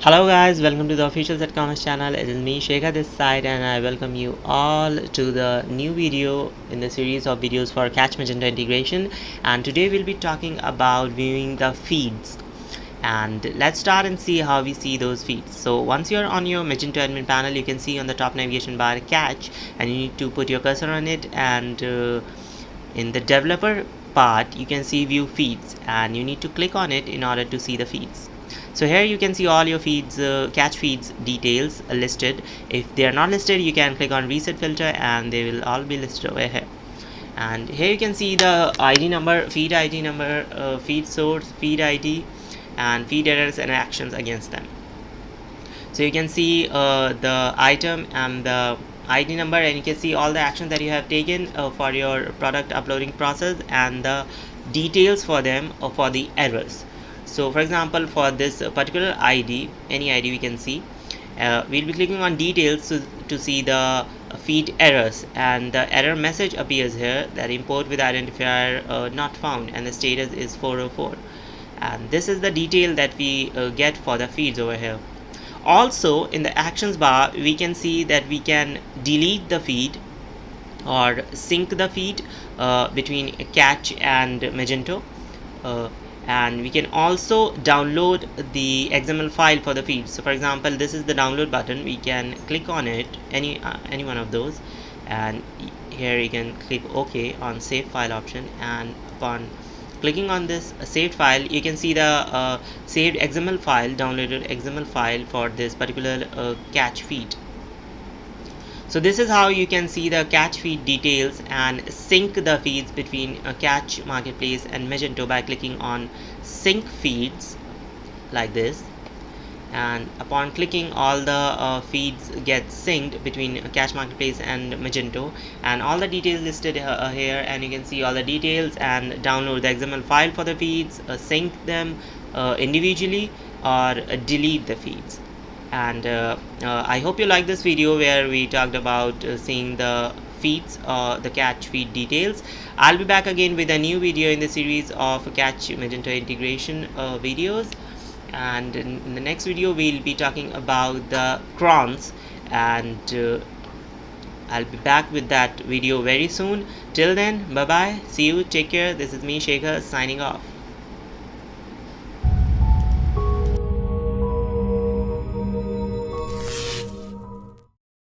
Hello guys, welcome to the official CedCommerce channel. It is me Shekhar this side, and I welcome you all to the new video in the series of videos for Catch Magento Integration. And today we'll be talking about viewing the feeds. And let's start and see how we see those feeds. So once you're on your Magento admin panel, you can see on the top navigation bar Catch, and you need to put your cursor on it, and in the developer part you can see view feeds, and you need to click on it in order to see the feeds. So here you can see all your feeds, catch feeds details listed. If they are not listed, you can click on reset filter and they will all be listed over here. And here you can see the ID number, feed ID number, feed source, feed ID, and feed errors and actions against them. So you can see the item and the ID number, and you can see all the actions that you have taken for your product uploading process, and the details for them or for the errors. So for example, for this particular ID, any ID we can see, we'll be clicking on details to see the feed errors, and the error message appears here that import with identifier not found, and the status is 404. And this is the detail that we get for the feeds over here. Also in the actions bar, we can see that we can delete the feed or sync the feed between Catch and Magento, and we can also download the XML file for the feed. So for example, this is the download button. We can click on it, any one of those, and here you can click OK on save file option, and upon clicking on this saved file, you can see the saved XML file, downloaded XML file for this particular catch feed. So this is how you can see the catch feed details and sync the feeds between Catch Marketplace and Magento by clicking on sync feeds like this. And upon clicking, all the feeds get synced between Catch Marketplace and Magento, and all the details listed here, and you can see all the details and download the XML file for the feeds, sync them individually, or delete the feeds. And I hope you like this video where we talked about seeing the feeds, the catch feed details. I'll be back again with a new video in the series of Catch Magento Integration videos, and in the next video we'll be talking about the crons, and I'll be back with that video very soon. Till then, bye bye, see you, take care. This is me Shekhar signing off.